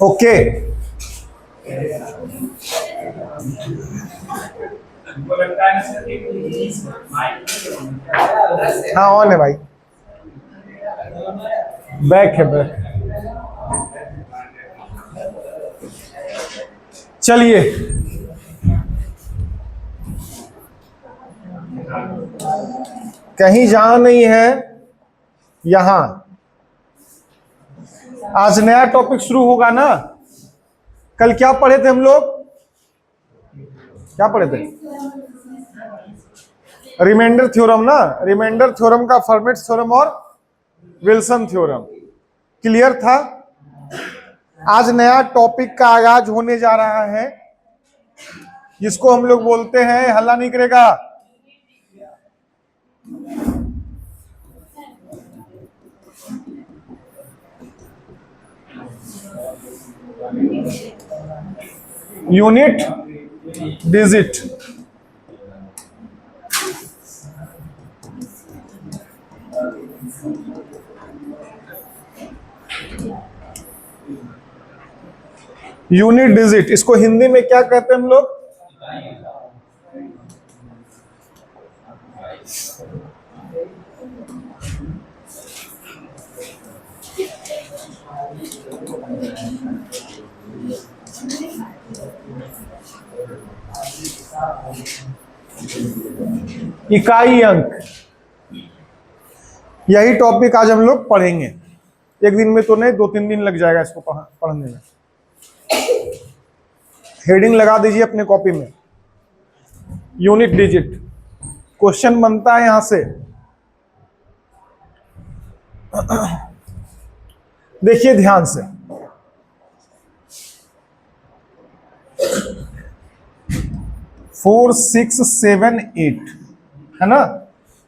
Okay. हाँ on है भाई, बैक है बैक। चलिए कहीं जाना नहीं है, यहां आज नया टॉपिक शुरू होगा ना। कल क्या पढ़े थे हम लोग, क्या पढ़े थे? रिमाइंडर थ्योरम ना, रिमाइंडर थ्योरम का फॉर्मेट थ्योरम और विल्सन थ्योरम क्लियर था। आज नया टॉपिक का आगाज होने जा रहा है जिसको हम लोग बोलते हैं, हल्ला नहीं करेगा, यूनिट डिजिट। यूनिट डिजिट, इसको हिंदी में क्या कहते हैं हम लोग? इकाई अंक। यही टॉपिक आज हम लोग पढ़ेंगे। एक दिन में तो नहीं, 2-3 दिन लग जाएगा इसको पढ़ने में। हेडिंग लगा दीजिए अपने कॉपी में, यूनिट डिजिट। क्वेश्चन बनता है यहां से, देखिए ध्यान से। फोर, 6, 7, 8 है ना,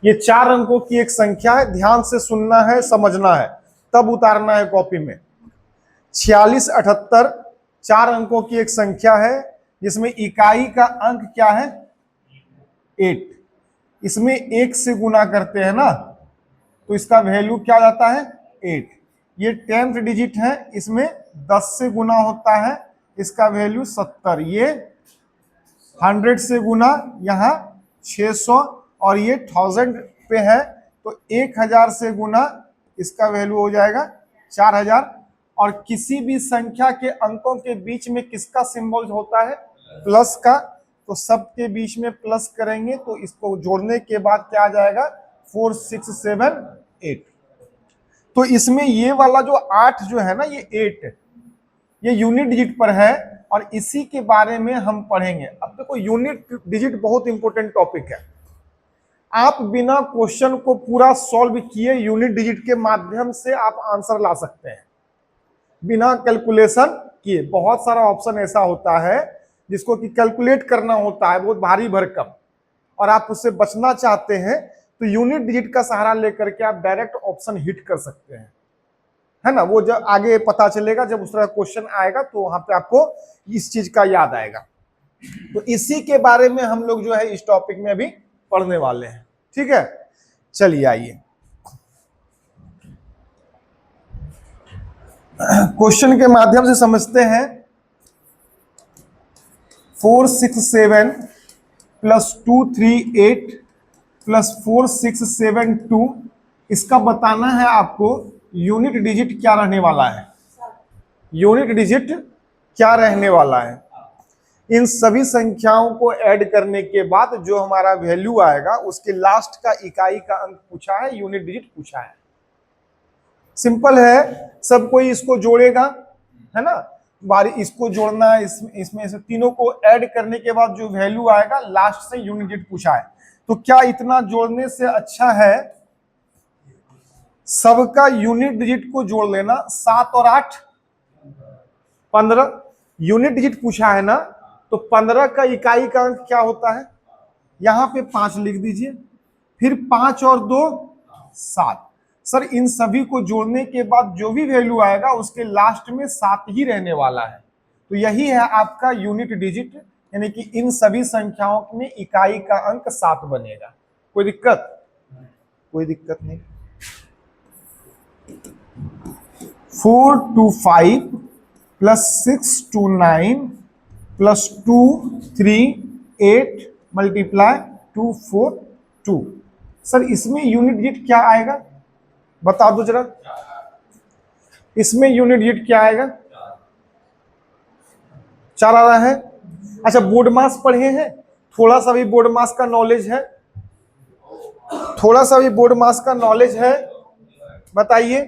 ये 4 अंकों की एक संख्या है। ध्यान से सुनना है, समझना है, तब उतारना है कॉपी में। 46, 78 4 अंकों की एक संख्या है जिसमें इकाई का अंक क्या है? 8। इसमें 1 से गुना करते हैं ना, तो इसका वैल्यू क्या जाता है? 8। ये 10th डिजिट है, इसमें 10 से गुना होता है, इसका वैल्यू 70। ये 100 से गुना, यहाँ 600, और ये 1000 पे है तो 1000 से गुना, इसका वैल्यू हो जाएगा 4000। और किसी भी संख्या के अंकों के बीच में किसका सिंबल होता है? प्लस का। तो सबके बीच में प्लस करेंगे तो इसको जोड़ने के बाद क्या आ जाएगा? 4, 6, 7, 8। तो इसमें ये वाला जो 8 जो है ना, ये 8 ये यूनिट डिजिट पर है और इसी के बारे में हम पढ़ेंगे। अब देखो, यूनिट डिजिट बहुत इंपॉर्टेंट टॉपिक है। आप बिना क्वेश्चन को पूरा सॉल्व किए यूनिट डिजिट के माध्यम से आप आंसर ला सकते हैं, बिना कैलकुलेशन किए। बहुत सारा ऑप्शन ऐसा होता है जिसको कि कैलकुलेट करना होता है, बहुत भारी भरकम, और आप उससे बचना चाहते हैं तो यूनिट डिजिट का सहारा लेकर के आप डायरेक्ट ऑप्शन हिट कर सकते हैं, है ना। वो जब आगे पता चलेगा, जब उस तरह क्वेश्चन आएगा तो वहां पे आपको इस चीज का याद आएगा। तो इसी के बारे में हम लोग जो है इस टॉपिक में अभी पढ़ने वाले हैं, ठीक है। चलिए आइए क्वेश्चन के माध्यम से समझते हैं। 4, 6, 7 प्लस 2, 3, 8 प्लस 4, 6, 7, 2, इसका बताना है आपको यूनिट डिजिट क्या रहने वाला है। यूनिट डिजिट क्या रहने वाला है? इन सभी संख्याओं को ऐड करने के बाद जो हमारा वैल्यू आएगा उसके लास्ट का इकाई का अंक पूछा है, यूनिट डिजिट पूछा है। सिंपल है, सब कोई इसको जोड़ेगा, है ना। बारी इसको जोड़ना है, इसमें से तीनों को ऐड करने के बाद जो वैल्यू आएगा लास्ट से यूनिट डिजिट पूछा है। तो क्या इतना जोड़ने से अच्छा है सबका यूनिट डिजिट को जोड़ लेना? 7 और 8 15 यूनिट डिजिट पूछा है ना, तो 15 का इकाई का अंक क्या होता है? यहां पे 5 लिख दीजिए, फिर 5 और 2 7। सर इन सभी को जोड़ने के बाद जो भी वैल्यू आएगा उसके लास्ट में 7 ही रहने वाला है। तो यही है आपका यूनिट डिजिट, यानी कि इन सभी संख्याओं में इकाई का अंक 7 बनेगा। कोई दिक्कत? कोई दिक्कत नहीं। 4, 2, 5 +629 +238 मल्टीप्लाई 242। सर इसमें यूनिट डिजिट क्या आएगा, बता दो जरा। इसमें यूनिट डिजिट क्या आएगा? 4 आ रहा है। अच्छा, बोर्ड मास पढ़े हैं? थोड़ा सा भी बोर्ड मास का नॉलेज है? थोड़ा सा भी बोर्ड मास का नॉलेज है? बताइए।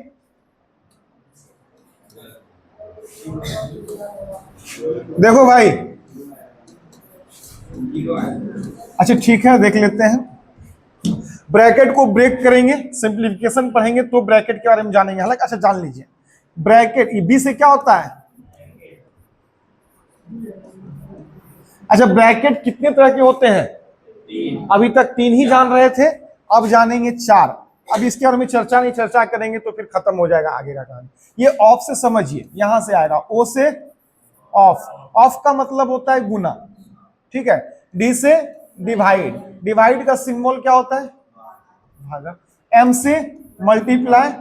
देखो भाई, अच्छा ठीक है, देख लेते हैं। ब्रैकेट को ब्रेक करेंगे, सिंप्लीफिकेशन पढ़ेंगे तो ब्रैकेट के बारे में जानेंगे। हालांकि अच्छा जान लीजिए, ब्रैकेट बी से क्या होता है? अच्छा, ब्रैकेट कितने तरह के होते हैं? अभी तक 3 ही जान रहे थे, अब जानेंगे 4। अब इसके बारे में चर्चा नहीं, चर्चा करेंगे तो फिर खत्म हो जाएगा आगे का काम। ये ऑफ से समझिए, यहां से आएगा ओ से ऑफ। ऑफ का मतलब होता है गुना, ठीक है। डी से डिवाइड, डिवाइड का सिंबल क्या होता है? भागा। एम से मल्टीप्लाई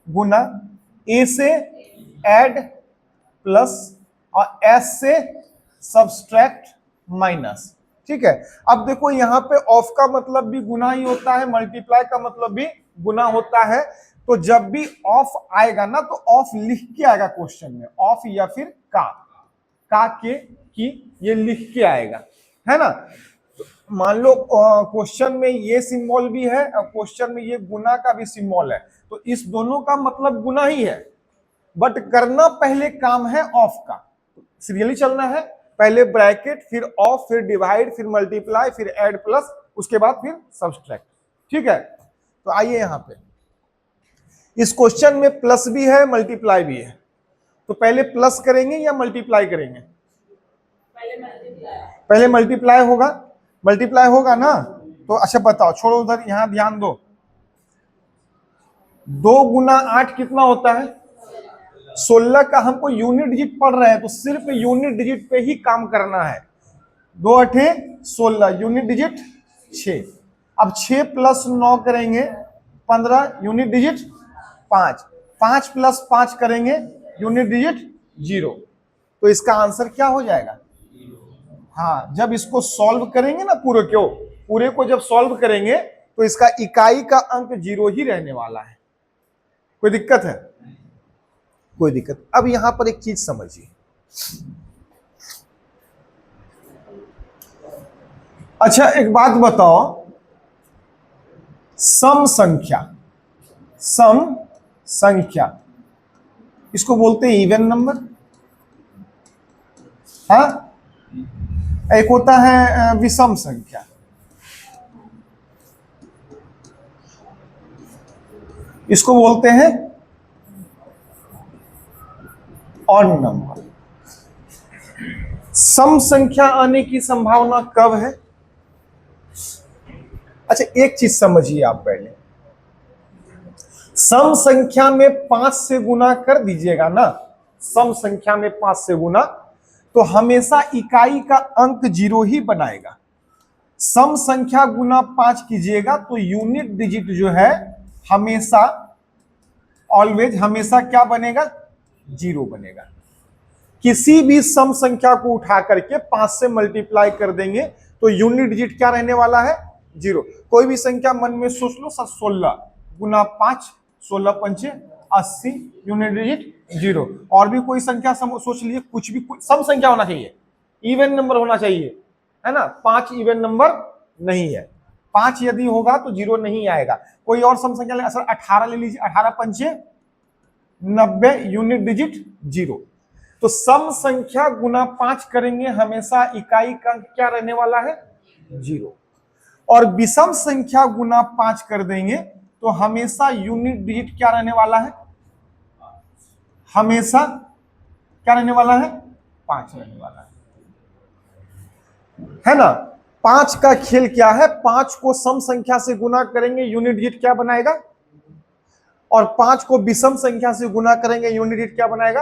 गुना, ए से ऐड प्लस, और एस से सब्सट्रैक्ट माइनस, ठीक है। अब देखो यहाँ पे ऑफ का मतलब भी गुना ही होता है, मल्टीप्लाई का मतलब भी गुना होता है। तो जब भी ऑफ आएगा ना तो ऑफ लिख के आएगा क्वेश्चन में, ऑफ या फिर का के की, ये लिख के आएगा, है ना। तो मान लो क्वेश्चन में ये सिंबल भी है और क्वेश्चन में ये गुना का भी सिंबल है, तो इस दोनों का मतलब गुना ही है, बट करना पहले काम है ऑफ का। सीरियली चलना है, पहले ब्रैकेट, फिर ऑफ, फिर डिवाइड, फिर मल्टीप्लाई, फिर ऐड प्लस, उसके बाद फिर सब्सट्रैक्ट, ठीक है। तो आइए यहां पे, इस क्वेश्चन में प्लस भी है मल्टीप्लाई भी है, तो पहले प्लस करेंगे या मल्टीप्लाई करेंगे? पहले मल्टीप्लाई होगा। मल्टीप्लाई होगा ना, तो अच्छा बताओ, छोड़ो उधर, यहां ध्यान दो। 2 गुना 8 कितना होता है? 16 का हमको यूनिट डिजिट पढ़ रहे हैं तो सिर्फ यूनिट डिजिट पे ही काम करना है। 2 8 16, यूनिट डिजिट 6। अब 6 + 9 करेंगे 15, यूनिट डिजिट 5। 5 + 5 करेंगे, यूनिट डिजिट 0। तो इसका आंसर क्या हो जाएगा? हाँ, जब इसको सॉल्व करेंगे ना, पूरे को जब सॉल्व करेंगे तो इसका इकाई का अंक 0 ही रहने वाला है। कोई दिक्कत है? कोई दिक्कत। अब यहां पर एक चीज समझिए, अच्छा एक बात बताओ, सम संख्या इसको बोलते हैं इवन नंबर, हाँ। एक होता है विषम संख्या, इसको बोलते हैं ऑड नंबर। सम संख्या आने की संभावना कब है? अच्छा एक चीज समझिए आप पहले, सम संख्या में 5 से गुना कर दीजिएगा ना, सम संख्या में 5 से गुना, तो हमेशा इकाई का अंक 0 ही बनाएगा। सम संख्या गुना 5 कीजिएगा तो यूनिट डिजिट जो है हमेशा, ऑलवेज हमेशा क्या बनेगा? 0 बनेगा। किसी भी सम संख्या को उठा करके 5 से मल्टीप्लाई कर देंगे तो यूनिट डिजिट क्या रहने वाला है? 0। कोई भी संख्या मन में सोच लो, 16 गुना 5, 16 पंचे 80, यूनिट डिजिट 0। और भी कोई संख्या सोच लीजिए, कुछ भी, सम संख्या होना चाहिए, इवन नंबर होना चाहिए, है ना। 5 इवन नंबर नहीं है, 5 यदि होगा तो 0 नहीं आएगा। कोई और सम संख्या, सर 18 ले लीजिए, 18 पंचे 90, यूनिट डिजिट 0। तो सम संख्या गुना 5 करेंगे, हमेशा इकाई का क्या रहने वाला है? 0। और विषम संख्या गुना 5 कर देंगे तो हमेशा यूनिट डिजिट क्या रहने वाला है? हमेशा क्या रहने वाला है? 5 रहने वाला है ना। 5 का खेल क्या है? 5 को सम संख्या से गुना करेंगे, यूनिट डिजिट क्या बनाएगा? और 5 को विषम संख्या से गुना करेंगे, यूनिट डिजिट क्या बनाएगा?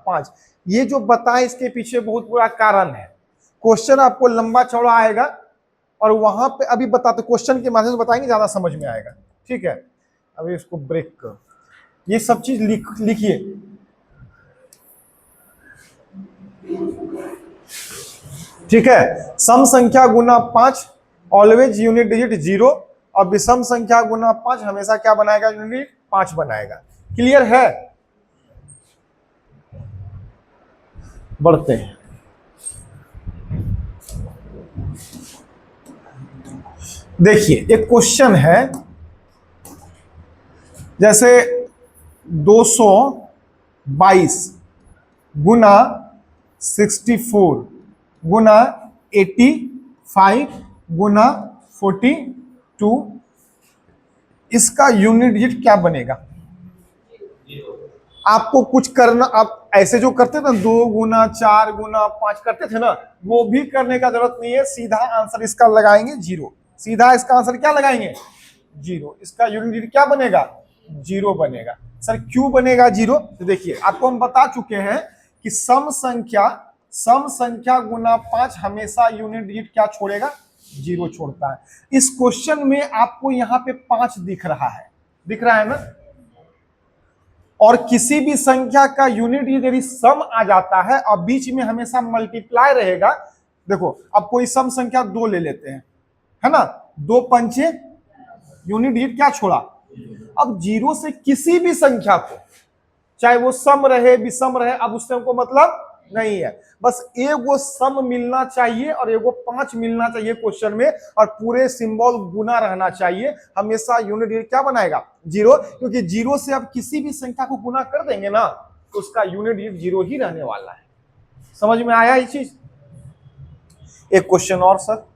5। ये जो बताए इसके पीछे बहुत बड़ा कारण है। क्वेश्चन आपको लंबा चौड़ा आएगा और वहां पे अभी बताते, क्वेश्चन के माध्यम से बताएंगे, ज्यादा समझ में आएगा, ठीक है। अभी इसको ब्रेक कर, ये सब चीज लिखिए। ठीक है, सम संख्या गुना 5 ऑलवेज यूनिट डिजिट 0, और विषम संख्या गुना 5 हमेशा क्या बनाएगा, यूनिट 5 बनाएगा। क्लियर है? बढ़ते हैं। देखिए एक क्वेश्चन है, जैसे 222 गुना 64 गुना 85 गुना 42, इसका यूनिट डिजिट क्या बनेगा? आपको कुछ करना, आप ऐसे जो करते थे ना 2 गुना 4 गुना 5 करते थे ना, वो भी करने का जरूरत नहीं है, सीधा आंसर इसका लगाएंगे 0। सीधा इसका आंसर क्या लगाएंगे? 0। इसका यूनिट डिजिट क्या बनेगा? 0 बनेगा। सर क्यों बनेगा 0? तो देखिए आपको हम बता चुके हैं कि सम संख्या गुना 5 हमेशा यूनिट डिजिट क्या छोड़ेगा? 0 छोड़ता है। इस क्वेश्चन में आपको यहां पे 5 दिख रहा है ना, और किसी भी संख्या का यूनिट यदि सम आ जाता है और बीच में हमेशा मल्टीप्लाई रहेगा, देखो अब कोई सम संख्या 2 ले लेते हैं, है ना, 2 पंचे यूनिट डिजिट क्या छोड़ा? अब 0 से किसी भी संख्या को, चाहे वो सम रहे विषम रहे, अब उससे हमको मतलब नहीं है, बस एगो सम मिलना चाहिए और एगो 5 मिलना चाहिए क्वेश्चन में, और पूरे सिंबल गुना रहना चाहिए। हमेशा यूनिट डिजिट क्या बनाएगा? 0, क्योंकि 0 से अब किसी भी संख्या को गुना कर देंगे ना तो उसका यूनिट डिजिट 0 ही रहने वाला है। समझ में आया ये चीज? एक क्वेश्चन और सर,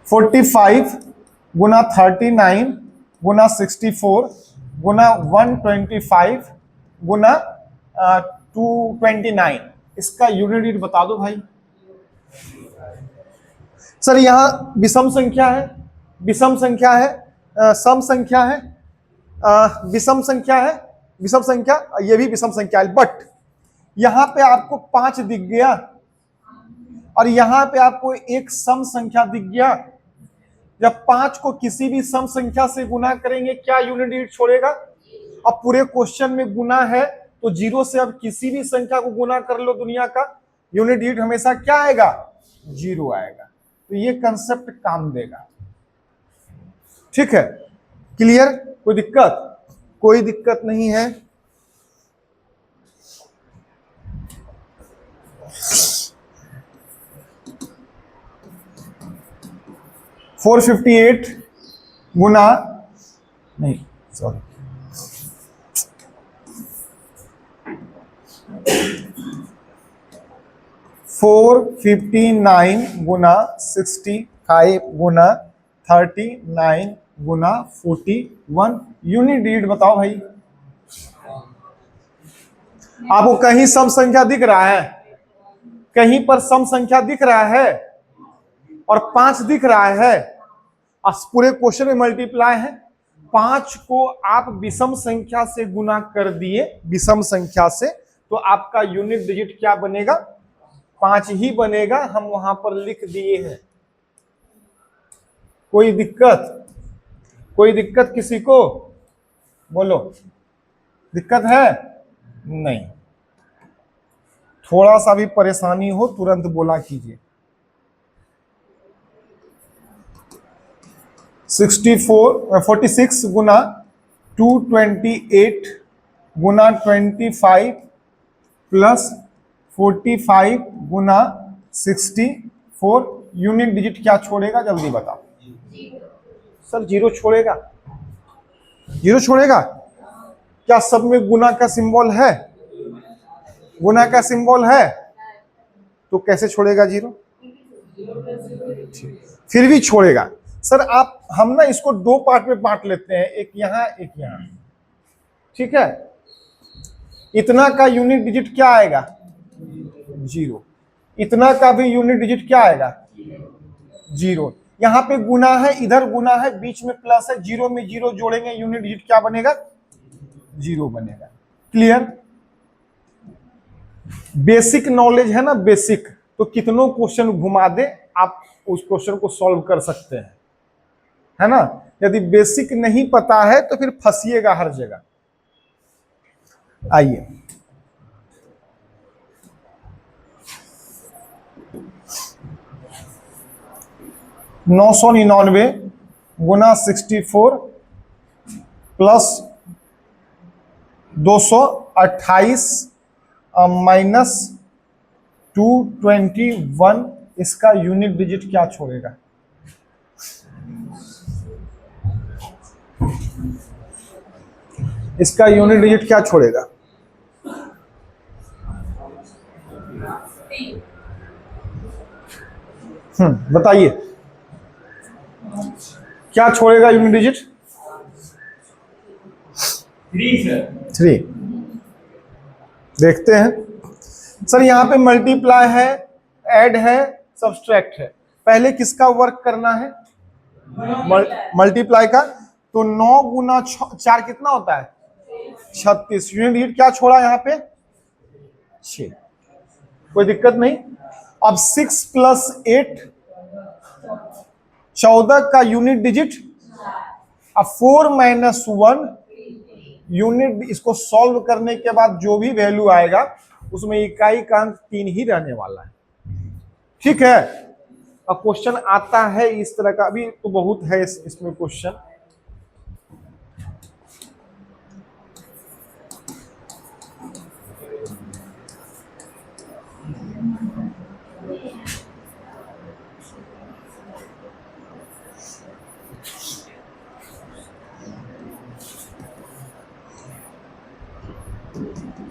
(45) गुना 39 गुना 64 गुना 125 गुना 229, इसका यूनिट डिजिट बता दो भाई। सर यहां विषम संख्या है, विषम संख्या है, सम संख्या है, विषम संख्या है, विषम संख्या, ये भी विषम संख्या है, बट यहां पे आपको 5 दिख गया और यहां पे आपको एक सम संख्या दिख गया। जब 5 को किसी भी सम संख्या से गुना करेंगे क्या यूनिट डिजिट छोड़ेगा? अब पूरे क्वेश्चन में गुना है तो 0 से अब किसी भी संख्या को गुना कर लो दुनिया का, यूनिट डिजिट हमेशा क्या आएगा? 0 आएगा। तो ये कंसेप्ट काम देगा। ठीक है, क्लियर? कोई दिक्कत? कोई दिक्कत नहीं है। (458) गुना, नहीं सॉरी, 459 गुना 65 गुना 39 गुना 41, यूनिट डिजिट बताओ भाई। आपको कहीं सम संख्या दिख रहा है? कहीं पर सम संख्या दिख रहा है और 5 दिख रहा है, पूरे क्वेश्चन में मल्टीप्लाई है। 5 को आप विषम संख्या से गुना कर दिए, विषम संख्या से, तो आपका यूनिट डिजिट क्या बनेगा? 5 ही बनेगा, हम वहां पर लिख दिए हैं। कोई दिक्कत? कोई दिक्कत किसी को? बोलो, दिक्कत है? नहीं। थोड़ा सा भी परेशानी हो तुरंत बोला कीजिए। 46 गुना 228 गुना 25 प्लस 45 गुना 64, यूनिट डिजिट क्या छोड़ेगा? जल्दी बताओ। सर 0 छोड़ेगा। 0 छोड़ेगा? क्या सब में गुना का सिंबल है? गुना का सिंबल है, तो कैसे छोड़ेगा 0? फिर भी छोड़ेगा। सर आप, हम ना इसको 2 पार्ट में बांट लेते हैं, एक यहां एक यहां। ठीक है, इतना का यूनिट डिजिट क्या आएगा? 0। इतना का भी यूनिट डिजिट क्या आएगा? 0। यहां पे गुना है, इधर गुना है, बीच में प्लस है, 0 में 0 जोड़ेंगे, यूनिट डिजिट क्या बनेगा? 0 बनेगा। क्लियर? बेसिक नॉलेज है ना, बेसिक, तो कितनों क्वेश्चन घुमा दे आप उस क्वेश्चन को सॉल्व कर सकते हैं, है ना। यदि बेसिक नहीं पता है तो फिर फंसिएगा हर जगह। आइए 999 गुना 64 प्लस 228 माइनस 221, इसका यूनिट डिजिट क्या छोड़ेगा? इसका यूनिट डिजिट क्या छोड़ेगा? बताइए क्या छोड़ेगा यूनिट डिजिट? 3। देखते हैं सर, यहां पे मल्टीप्लाई है, ऐड है, सब्सट्रैक्ट है। पहले किसका वर्क करना है? मल्टीप्लाई का। तो 9 गुना 4 कितना होता है? 36। यूनिट डिजिट क्या छोड़ा यहाँ पे? 6। कोई दिक्कत नहीं। अब 6 प्लस 8 14 का यूनिट डिजिट। अब 4 माइनस 1 यूनिट। इसको सॉल्व करने के बाद जो भी वैल्यू आएगा उसमें इकाई का अंक 3 ही रहने वाला है। ठीक है। अब क्वेश्चन आता है इस तरह का, अभी तो बहुत है इसमें क्वेश्चन।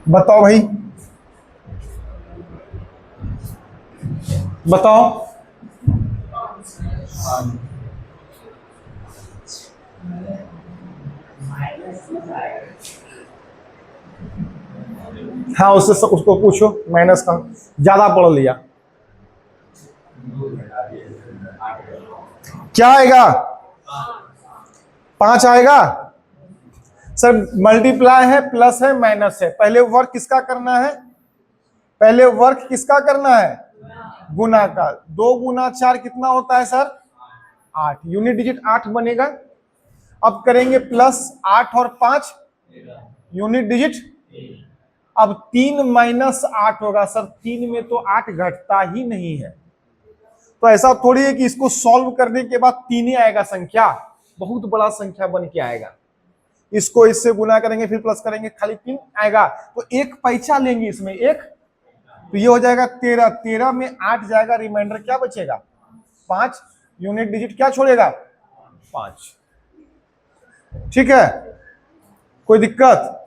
बताओ भाई, बताओ। हाँ, उसको पूछो माइनस का, ज्यादा पढ़ लिया। क्या आएगा? 5 आएगा। सर मल्टीप्लाई है, प्लस है, माइनस है। पहले वर्क किसका करना है? पहले वर्क किसका करना है? गुना का। 2 गुना 4 कितना होता है सर? 8। यूनिट डिजिट 8 बनेगा। अब करेंगे प्लस 8 और 5, यूनिट डिजिट। अब 3 माइनस 8 होगा सर। 3 में तो 8 घटता ही नहीं है। तो ऐसा थोड़ी है कि इसको सॉल्व करने के बाद 3 ही आएगा संख्या, बहुत बड़ा संख्या बन के आएगा। इसको इससे गुना करेंगे फिर प्लस करेंगे, खाली 3 आएगा। तो एक पैसा लेंगे इसमें, एक। तो ये हो जाएगा 13। 13 में 8 जाएगा, रिमाइंडर क्या बचेगा? 5। यूनिट डिजिट क्या छोड़ेगा? 5। ठीक है, कोई दिक्कत?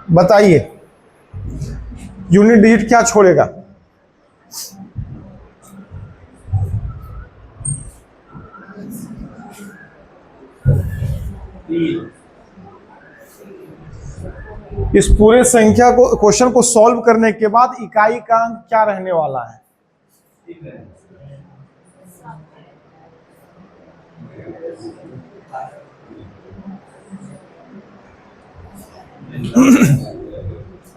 बताइए यूनिट डिजिट क्या छोड़ेगा? इस पूरे संख्या को, क्वेश्चन को सॉल्व करने के बाद इकाई का अंक क्या रहने वाला है?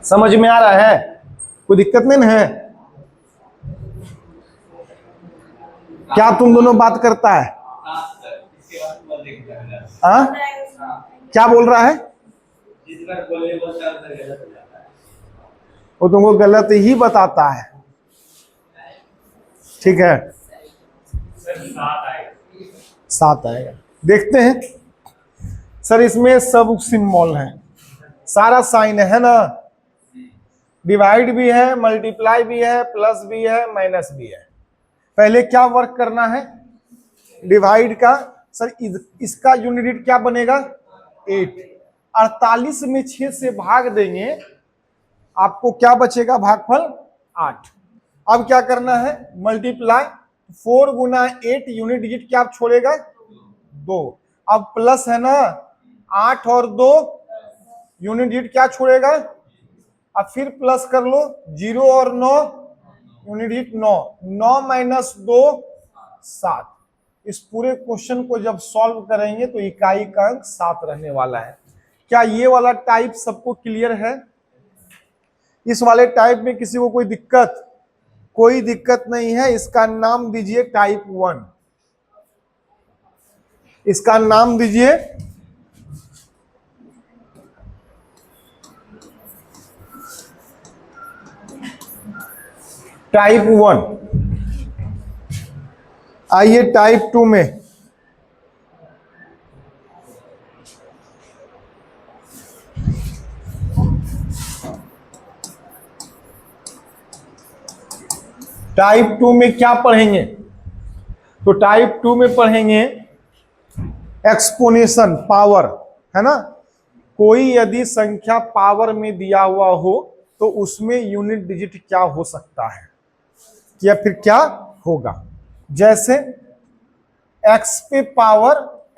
समझ में आ रहा है? कोई दिक्कत नहीं ना है? क्या तुम दोनों बात करता है? हाँ, क्या बोल रहा है? वो तुमको गलत ही बताता है। ठीक है, 7 आएगा। देखते हैं सर, इसमें सब सिंबल है, सारा साइन है ना। डिवाइड भी है, मल्टीप्लाई भी है, प्लस भी है, माइनस भी है। पहले क्या वर्क करना है? डिवाइड का। सर इसका यूनिट क्या बनेगा? 8। 48 में 6 से भाग देंगे, आपको क्या बचेगा? भागफल 8। अब क्या करना है? मल्टीप्लाई। 4 गुना 8, यूनिट डिजिट क्या छोड़ेगा? 2। अब प्लस है ना, 8 और 2, यूनिट डिजिट क्या छोड़ेगा? अब फिर प्लस कर लो, 0 और 9, यूनिट डिजिट 9। 9 माइनस 2, 7। इस पूरे क्वेश्चन को जब सॉल्व करेंगे तो इकाई का अंक 7 रहने वाला है। क्या ये वाला टाइप सबको क्लियर है? इस वाले टाइप में किसी को कोई दिक्कत नहीं है। इसका नाम दीजिए टाइप 1, इसका नाम दीजिए टाइप 1। आइए टाइप 2 में। टाइप 2 में क्या पढ़ेंगे? तो टाइप 2 में पढ़ेंगे एक्सपोनेशन, पावर, है ना। कोई यदि संख्या पावर में दिया हुआ हो तो उसमें यूनिट डिजिट क्या हो सकता है या फिर क्या होगा। जैसे x पे पावर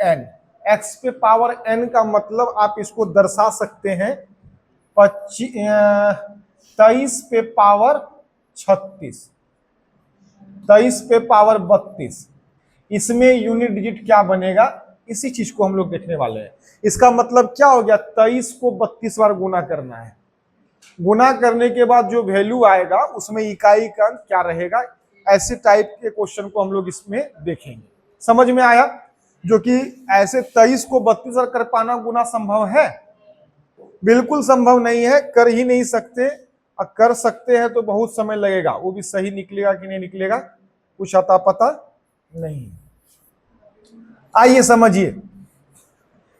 n, x पे पावर n का मतलब आप इसको दर्शा सकते हैं 23 पे पावर 36, 23 पे पावर 32। इसमें यूनिट डिजिट क्या बनेगा, इसी चीज को हम लोग देखने वाले हैं। इसका मतलब क्या हो गया, 23 को 32 बार गुना करना है। गुना करने के बाद जो वैल्यू आएगा उसमें इकाई का अंक क्या रहेगा। ऐसे टाइप के क्वेश्चन को हम लोग इसमें देखेंगे। समझ में आया? जो कि ऐसे 23 को 32 बार कर पाना गुना संभव है? बिल्कुल संभव नहीं है, कर ही नहीं सकते। और कर सकते हैं तो बहुत समय लगेगा, वो भी सही निकलेगा कि नहीं निकलेगा कुछ अता पता नहीं। आइए समझिए,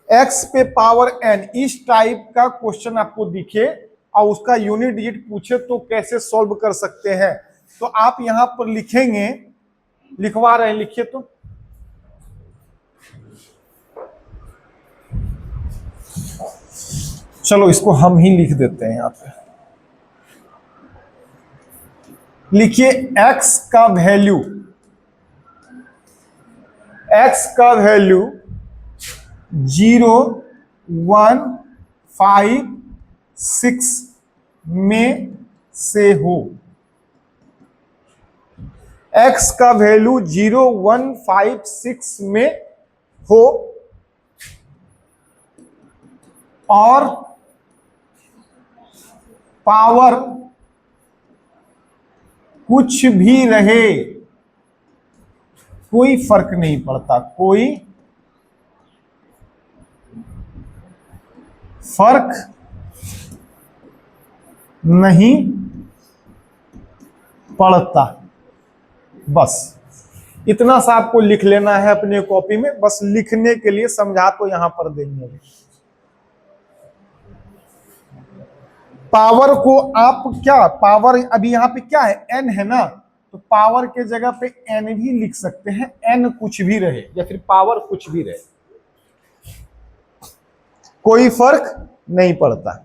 x पे पावर n इस टाइप का क्वेश्चन आपको दिखे और उसका यूनिट डिजिट पूछे तो कैसे सॉल्व कर सकते हैं। तो आप यहां पर लिखेंगे, लिखवा रहे हैं, लिखिए तो। चलो इसको हम ही लिख देते हैं यहां पे। लिखिए x का वैल्यू, x का वैल्यू 0, 1, 5, 6 में से हो। x का वैल्यू 0, 1, 5, 6 में हो और पावर कुछ भी रहे, कोई फर्क नहीं पड़ता, कोई फर्क नहीं पड़ता। बस इतना सा आपको लिख लेना है अपने कॉपी में। बस लिखने के लिए समझा तो यहां पर देंगे। पावर को आप क्या, पावर अभी यहां पे क्या है, n है ना, तो पावर के जगह पे n भी लिख सकते हैं। n कुछ भी रहे या फिर पावर कुछ भी रहे, कोई फर्क नहीं पड़ता।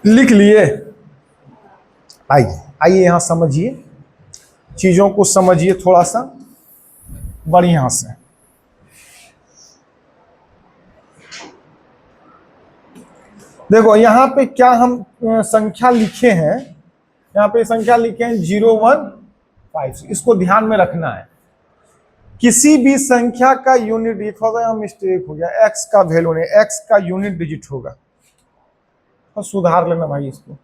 लिख लिए? आइए आइए यहां समझिए, चीजों को समझिए थोड़ा सा बढ़िया से। देखो यहां पे क्या हम संख्या लिखे हैं, यहां पे संख्या लिखे हैं 0, 1, 5। इसको ध्यान में रखना है। किसी भी संख्या का यूनिट डिजिट होगा, यहाँ मिस्टेक हो गया, x का वैल्यू नहीं, x का यूनिट डिजिट होगा। तो सुधार लेना भाई इसको।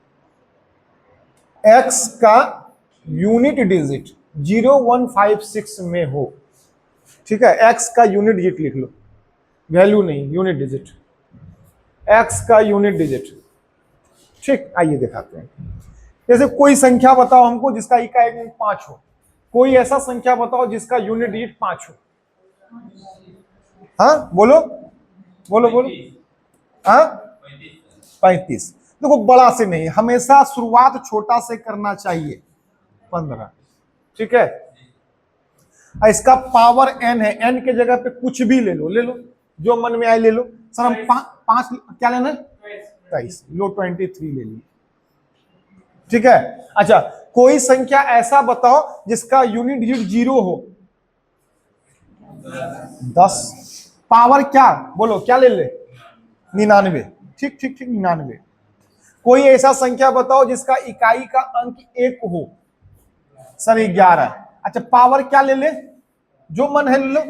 x का यूनिट डिजिट 0, 1, 5, 6 में हो, ठीक है। x का यूनिट डिजिट लिख लो, वैल्यू नहीं, यूनिट डिजिट, x का यूनिट डिजिट, ठीक। आइए दिखाते हैं। जैसे कोई संख्या बताओ हमको जिसका इकाई अंक 5 हो। कोई ऐसा संख्या बताओ जिसका यूनिट डिजिट 5 हो। हाँ बोलो बोलो बोलो। हाँ 35। देखो बड़ा से नहीं, हमेशा शुरुआत छोटा से करना चाहिए। 15, ठीक है। इसका पावर n है, n के जगह पे कुछ भी ले लो, ले लो जो मन में आए ले लो। सर हम 5 क्या लेना है, 23 लो, 23 ले ली, ठीक है। अच्छा कोई संख्या ऐसा बताओ जिसका यूनिट डिजिट 0 हो। 10। पावर क्या बोलो, क्या ले ले, 99, ठीक ठीक ठीक 99। कोई ऐसा संख्या बताओ जिसका इकाई का अंक 1 हो। सर 11। अच्छा पावर क्या ले ले, जो मन है ले लो,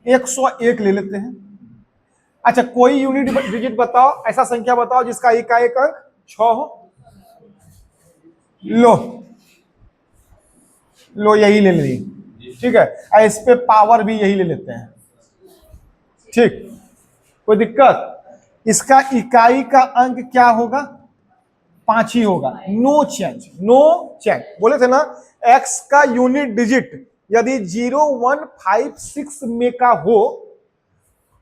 101 ले लेते हैं। अच्छा, कोई यूनिट डिजिट बताओ, ऐसा संख्या बताओ जिसका इकाई अंक 6 हो। लो लो, यही ले ली, ठीक है। इस पे पावर भी यही ले लेते हैं, ठीक, कोई दिक्कत? इसका इकाई का अंक क्या होगा? 5 ही होगा, नो चेंज, नो चेंज। बोले थे ना, एक्स का यूनिट डिजिट यदि 0, 1, 5, 6 में का हो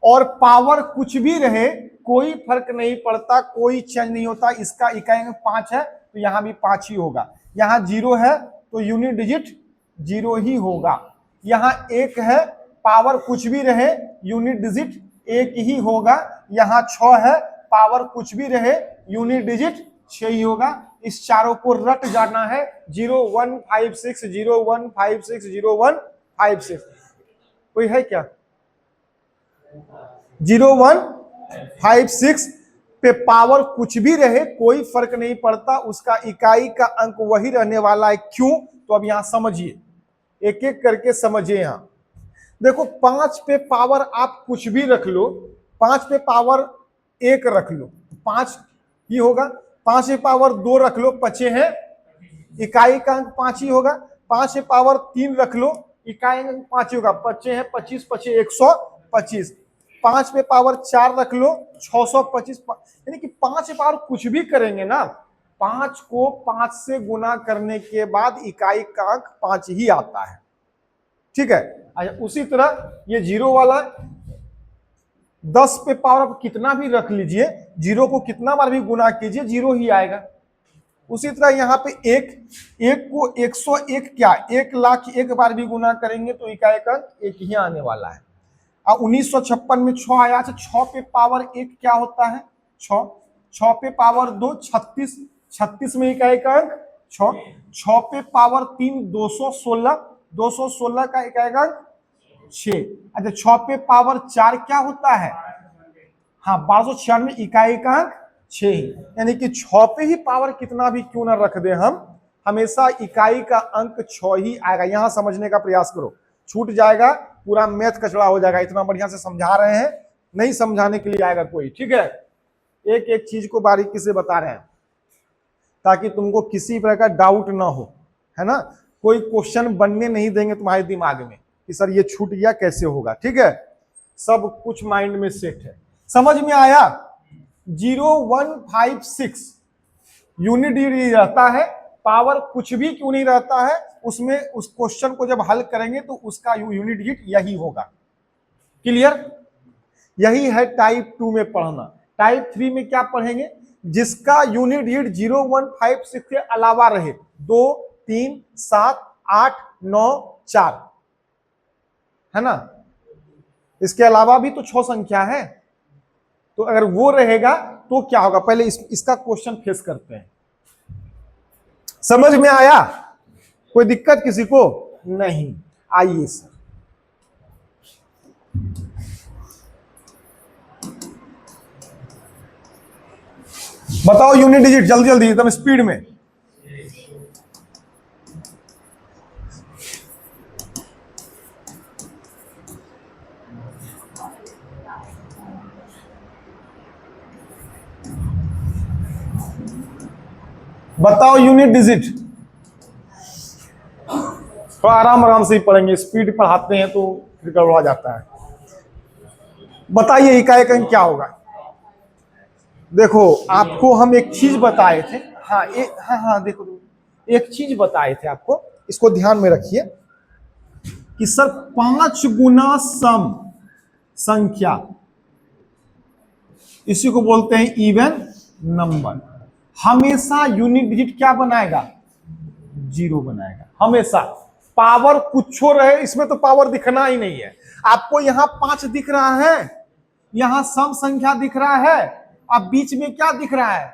और पावर कुछ भी रहे, कोई फर्क नहीं पड़ता, कोई चेंज नहीं होता। इसका इकाई अंक 5 है तो यहां भी 5 ही होगा। यहां 0 है तो यूनिट डिजिट 0 ही होगा। यहां 1 है, पावर कुछ भी रहे, यूनिट डिजिट 1 ही होगा। यहां 6 है, पावर कुछ भी रहे, यूनिट डिजिट 6 ही होगा। इस चारों को रट जाना है, 0, 1, 5, 6, 0, 1, 5, 6, 0, 1, 5, 6। कोई है क्या? 0, 1, 5, 6 पे पावर कुछ भी रहे, कोई फर्क नहीं पड़ता, उसका इकाई का अंक वही रहने वाला है। क्यों? तो अब यहां समझिए, एक एक करके समझिए। यहां देखो, 5 पे पावर आप कुछ भी रख लो, 5 पे पावर 1 रख लो, 5 ही होगा। 5 पे पावर 2 रख लो, 5 है, इकाई का अंक 5 ही होगा। 5 पे पावर 3 रख लो, इकाई अंक 5 ही होगा। 5 है, 25, 25, 125। 5 पे पावर 4 रख लो, 625। यानी कि 5 पे पावर कुछ भी करेंगे ना, 5 को 5 से गुना करने के बाद इकाई का अंक 5 ही आता है, ठीक है। अच्छा, उसी तरह ये 0 वाला 10 पे पावर आप कितना भी रख लीजिए, 0 को कितना बार भी गुना कीजिए, 0 ही आएगा। उसी तरह यहाँ पे एक को 101 क्या 1,00,001 बार भी गुना करेंगे तो इकाई का अंक 1 ही आने वाला है। अब 1956 में 6 आया, 6 पे पावर 1 क्या होता है? 6। 6 पे पावर 2 36, 36 में इकाई का अंक 6। 6 पे पावर 3 216, 216 का इकाई का अंक 6। अच्छा, 6 पे पावर 4 क्या होता है? हाँ, 1296, इकाई का अंक 6 ही। यानी कि 6 पे ही पावर कितना भी क्यों ना रख दे हम, हमेशा इकाई का अंक 6 ही आएगा। यहां समझने का प्रयास करो, छूट जाएगा, पूरा मैथ कचड़ा हो जाएगा। इतना बढ़िया से समझा रहे हैं, नहीं समझाने के लिए आएगा कोई, ठीक है। एक एक चीज को बारीकी से बता रहे हैं ताकि तुमको किसी प्रकार का डाउट ना हो, है ना। कोई क्वेश्चन बनने नहीं देंगे तुम्हारे दिमाग में कि सर ये छूट गया कैसे होगा, ठीक है। सब कुछ माइंड में सेट है, समझ में आया। 0, 1, 5, 6 यूनिट डिजिट रहता है, पावर कुछ भी क्यों नहीं रहता है उसमें। उस क्वेश्चन को जब हल करेंगे तो उसका यूनिट डिजिट यही होगा। क्लियर? यही है टाइप 2 में पढ़ना। टाइप 3 में क्या पढ़ेंगे? जिसका यूनिट डिजिट 0, 1, 5, 6 के अलावा रहे, 2, 3, 7, 8, 9, 4, है ना। इसके अलावा भी तो 6 संख्या है, तो अगर वो रहेगा तो क्या होगा, पहले इसका क्वेश्चन फेस करते हैं। समझ में आया? कोई दिक्कत किसी को? नहीं। आइए सर, बताओ यूनिट डिजिट जल्दी जल्दी एकदम स्पीड में। बताओ यूनिट डिजिट। थोड़ा आराम आराम से ही पढ़ेंगे, स्पीड पढ़ाते हैं तो फिर गड़बड़ा जाता है। बताइए इकाई का अंक क्या होगा? देखो, आपको हम एक चीज बताए थे, हाँ देखो, एक चीज बताए थे आपको, इसको ध्यान में रखिए कि सर 5 गुना सम संख्या, इसी को बोलते हैं इवन नंबर, हमेशा यूनिट डिजिट क्या बनाएगा? 0 बनाएगा हमेशा। पावर कुछ रहे, इसमें तो पावर दिखना ही नहीं है आपको। यहां 5 दिख रहा है, यहां सम संख्या दिख रहा है, अब बीच में क्या दिख रहा है?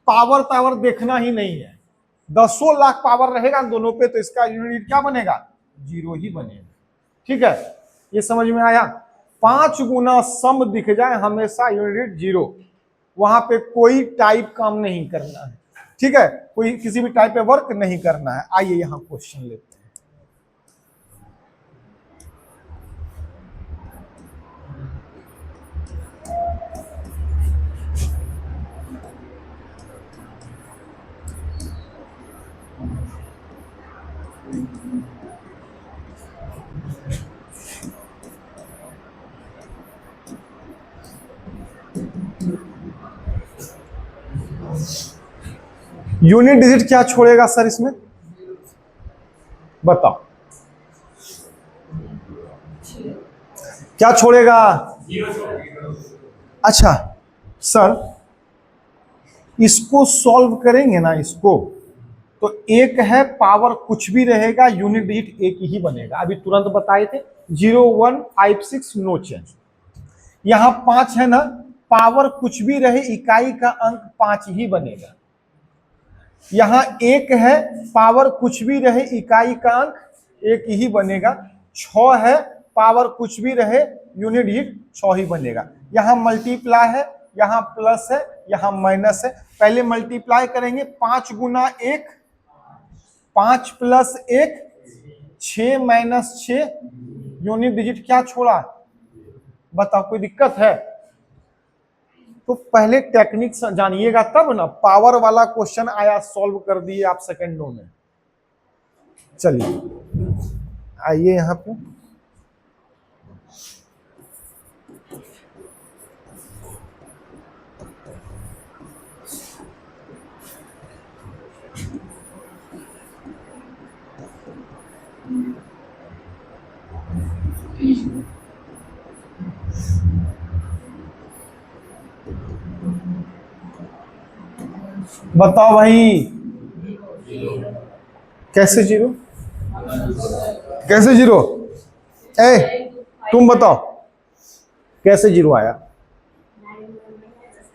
पावर टावर देखना ही नहीं है। 10 लाख पावर रहेगा दोनों पे तो इसका यूनिट क्या बनेगा? 0 ही बनेगा, ठीक है। ये समझ में आया? 5 गुना सम दिख जाए हमेशा यूनिट 0, वहां पे कोई टाइप काम नहीं करना है, ठीक है। कोई किसी भी टाइप पे वर्क नहीं करना है। आइए यहां क्वेश्चन लेते हैं। यूनिट डिजिट क्या छोड़ेगा सर इसमें, बताओ क्या छोड़ेगा? अच्छा सर, इसको सॉल्व करेंगे ना इसको, तो एक है पावर कुछ भी रहेगा, यूनिट डिजिट एक ही बनेगा। अभी तुरंत बताए थे 0 1 5 6 नो चेंज। यहां 5 है ना, पावर कुछ भी रहे इकाई का अंक 5 ही बनेगा। यहां 1 है, पावर कुछ भी रहे इकाई का अंक 1 ही बनेगा। 6 है, पावर कुछ भी रहे यूनिट डिजिट 6 ही बनेगा। यहां मल्टीप्लाई है, यहां प्लस है, यहां माइनस है। पहले मल्टीप्लाई करेंगे, 5 गुना 1 5 प्लस 1 6 माइनस 6, यूनिट डिजिट क्या छोड़ा, बताओ कोई दिक्कत है? तो पहले टेक्निक जानिएगा तब ना, पावर वाला क्वेश्चन आया सॉल्व कर दिए आप सेकेंडों में। चलिए आइए यहां पे, बताओ भाई कैसे जीरो, कैसे जीरो? ए तुम बताओ कैसे जीरो आया?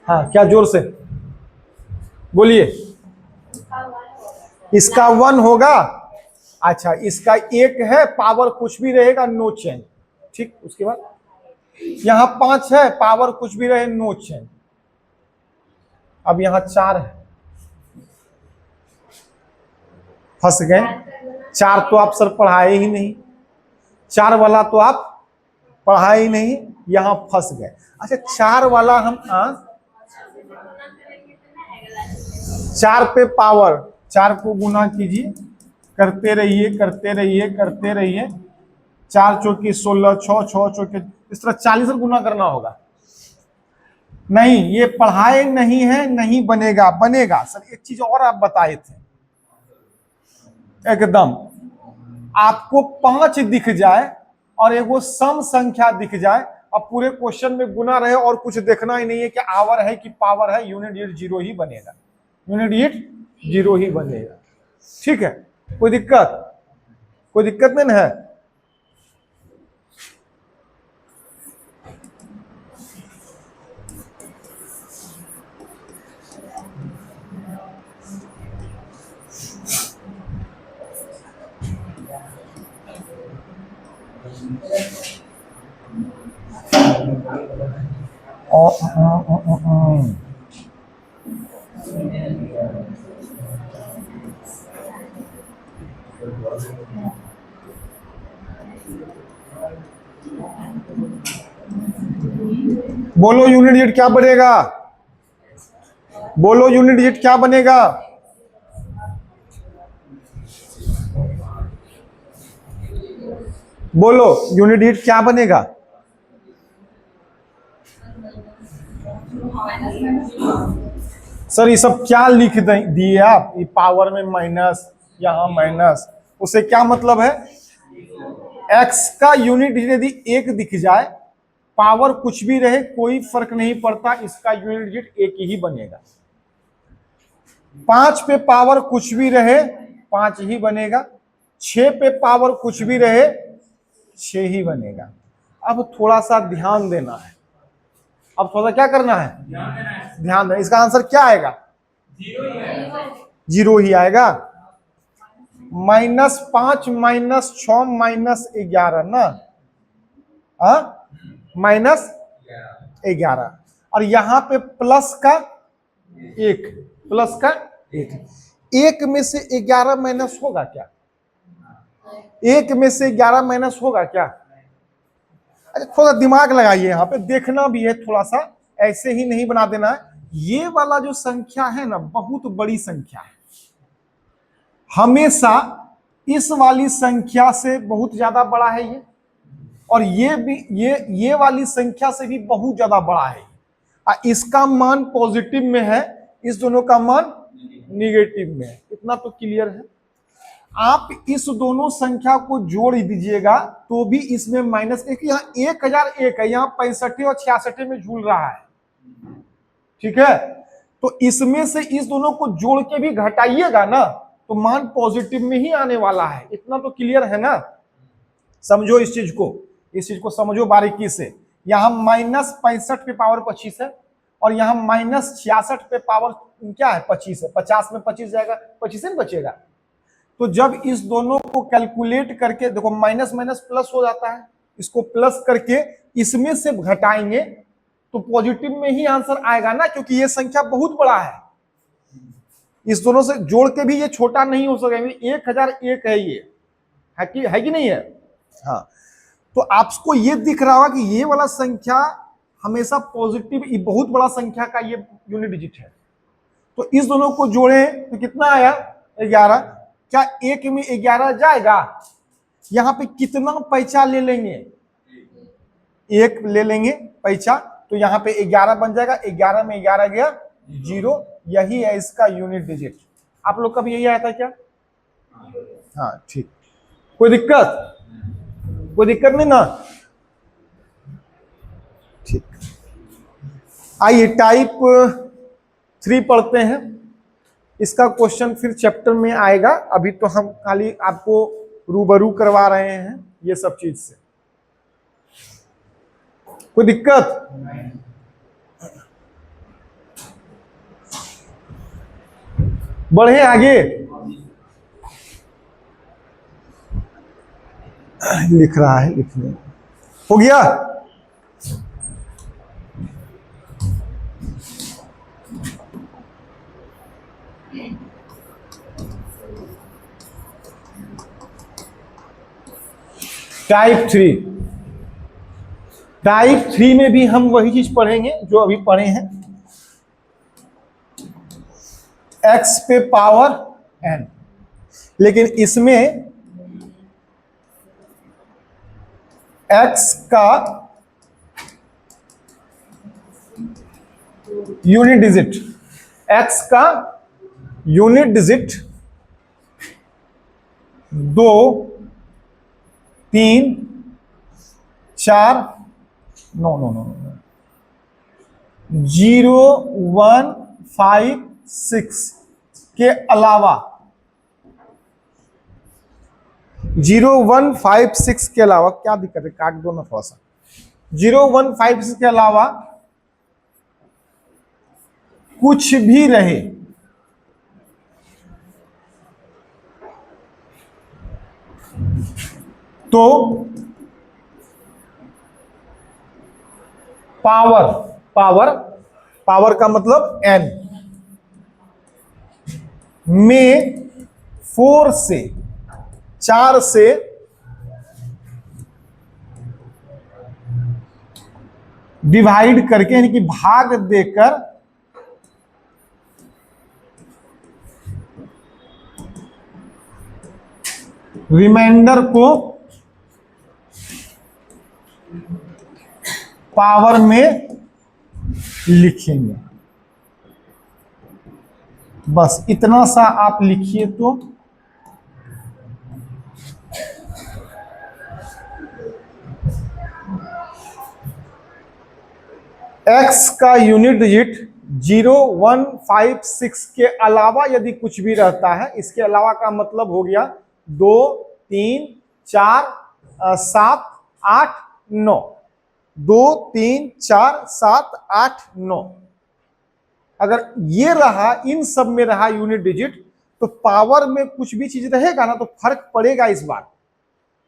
हाँ क्या, जोर से बोलिए। इसका 1 होगा। अच्छा इसका 1 है, पावर कुछ भी रहेगा नो चेंज, ठीक। उसके बाद यहां 5 है, पावर कुछ भी रहे नो चेंज। अब यहां 4 है, फंस गए। 4 तो आप सर पढ़ाए ही नहीं, 4 वाला तो आप पढ़ाए ही नहीं, यहां फंस गए। अच्छा 4 वाला हम 4 पे पावर, 4 को गुना कीजिए, करते रहिए करते रहिए करते रहिए। 4 चौकी 16, 6 6 चौकी, इस तरह 40 गुना करना होगा। नहीं ये पढ़ाए नहीं है, नहीं बनेगा। बनेगा सर, एक चीज और आप बताए थे एकदम, आपको 5 दिख जाए और एगो सम संख्या दिख जाए, अब पूरे क्वेश्चन में गुना रहे और कुछ देखना ही नहीं है कि आवर है कि पावर है, यूनिट डिजिट 0 ही बनेगा, यूनिट डिजिट 0 ही बनेगा। ठीक है, कोई दिक्कत, कोई दिक्कत नहीं है? बोलो यूनिट डिजिट क्या बनेगा, बोलो यूनिट डिजिट क्या बनेगा? बोलो यूनिट डिजिट क्या बनेगा? सर ये सब क्या लिख दिए आप, ये पावर में माइनस, यहां माइनस, उसे क्या मतलब है? एक्स का यूनिट डिजिट यदि 1 दिख जाए, पावर कुछ भी रहे कोई फर्क नहीं पड़ता, इसका यूनिट डिजिट 1 ही बनेगा। 5 पे पावर कुछ भी रहे 5 ही बनेगा, 6 पे पावर कुछ भी रहे 6 ही बनेगा। अब थोड़ा सा ध्यान देना है, अब थोड़ा क्या करना है, ध्यान देना। इसका आंसर क्या आएगा? 0 ही आएगा। -5 -6 -11 ना, -11, और यहां पे प्लस का 1, प्लस का 1 में से 11 माइनस होगा क्या? 1 में से 11 माइनस होगा क्या? अच्छा थोड़ा दिमाग लगाइए, यहां पे देखना भी है थोड़ा सा, ऐसे ही नहीं बना देना है। ये वाला जो संख्या है ना बहुत बड़ी संख्या है, हमेशा इस वाली संख्या से बहुत ज्यादा बड़ा है ये, और ये भी ये वाली संख्या से भी बहुत ज्यादा बड़ा है। इसका मान पॉजिटिव में है, इस दोनों का मान निगेटिव में है। इतना तो क्लियर है। आप इस दोनों संख्या को जोड़ दीजिएगा तो भी इसमें माइनस, यहाँ 1001 है, यहाँ 65 और 66 में झूल रहा है, ठीक है। तो इसमें से इस दोनों को जोड़ के भी घटाइएगा ना तो मान पॉजिटिव में ही आने वाला है। इतना तो क्लियर है ना। समझो इस चीज को समझो बारीकी से। यहां -65 पे पावर 25 है और यहां -66 पे पावर क्या है, 25 है। 50 में 25 जाएगा, 25 में बचेगा। तो जब इस दोनों को कैलकुलेट करके देखो, माइनस माइनस प्लस हो जाता है, इसको प्लस करके इसमें से घटाएंगे तो पॉजिटिव में ही आंसर आएगा ना, क्योंकि ये संख्या बहुत बड़ा है। इस दोनों से जोड़ के भी ये छोटा नहीं हो सकेगा। 1001 है, ये है कि नहीं है। हाँ, तो आपको ये दिख रहा होगा कि ये वाला संख्या हमेशा पॉजिटिव, ये बहुत बड़ा संख्या का ये यूनिट डिजिट है। तो इस दोनों को जोड़े तो कितना आया, 11। क्या 1 में 11 जाएगा? यहां पे कितना पैसा ले लेंगे, 1 ले लेंगे पैसा, तो यहां पे 11 बन जाएगा। 11 में 11 गया 0। यही है इसका यूनिट डिजिट। आप लोग का भी यही आया था क्या? हाँ, ठीक। कोई दिक्कत नहीं ना? ठीक। आइए टाइप 3 पढ़ते हैं। इसका क्वेश्चन फिर चैप्टर में आएगा। अभी तो हम खाली आपको रूबरू करवा रहे हैं ये सब चीज से। कोई दिक्कत? बढ़े आगे। लिख रहा है, लिखने हो गया। टाइप 3 में भी हम वही चीज पढ़ेंगे जो अभी पढ़े हैं। x पे पावर n, लेकिन इसमें x का यूनिट डिजिट, x का यूनिट डिजिट 2, 3, 4, 0, 1, 5, 6 के अलावा 0, 1, 5, 6 के अलावा, क्या दिक्कत है, काट दो ना थोड़ा सा। 0, 1, 5, 6 के अलावा कुछ भी रहे तो पावर का मतलब n में 4 से डिवाइड करके, यानी कि भाग देकर रिमाइंडर को पावर में लिखेंगे। बस इतना सा आप लिखिए तो x का यूनिट डिजिट 0, 1, 5, 6 के अलावा यदि कुछ भी रहता है, इसके अलावा का मतलब हो गया 2, 3, 4, 7, 8, 9। 2, 3, 4, 7, 8, 9 अगर ये रहा, इन सब में रहा यूनिट डिजिट, तो पावर में कुछ भी चीज रहेगा ना तो फर्क पड़ेगा इस बार,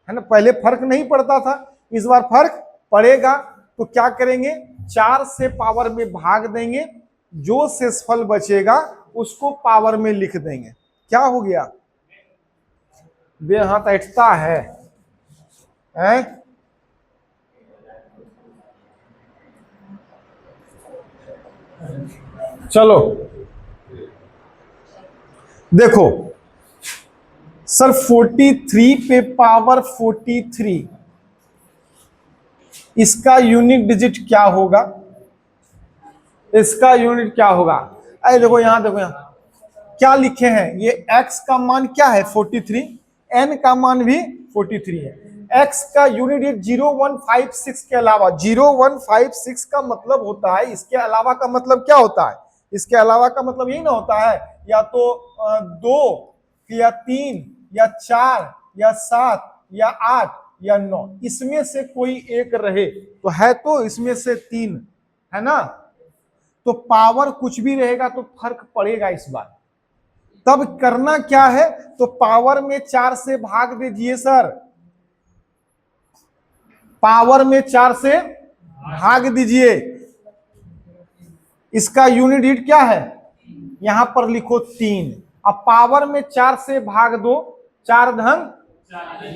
है ना। पहले फर्क नहीं पड़ता था, इस बार फर्क पड़ेगा। तो क्या करेंगे, 4 से पावर में भाग देंगे, जो शेषफल बचेगा उसको पावर में लिख देंगे। क्या हो गया, हाथ अटता है, चलो देखो सर, 43 पे पावर 43, इसका यूनिट डिजिट क्या होगा? इसका यूनिट क्या होगा? अरे देखो यहां, देखो यहां क्या लिखे हैं, ये x का मान क्या है 43, n का मान भी 43 है। x का यूनिट ये 0156 के अलावा, 0156 का मतलब होता है, इसके अलावा का मतलब क्या होता है, इसके अलावा का मतलब यही ना होता है, या तो 2 या 3 या 4 या 7 या 8 या 9, इसमें से कोई एक रहे तो है, तो इसमें से 3 है ना, तो पावर कुछ भी रहेगा तो फर्क पड़ेगा इस बार। तब करना क्या है, तो पावर में 4 से भाग दीजिए सर, पावर में 4 से भाग दीजिए। इसका यूनिट हिट क्या है, यहां पर लिखो 3। अब पावर में 4 से भाग दो, 4 धन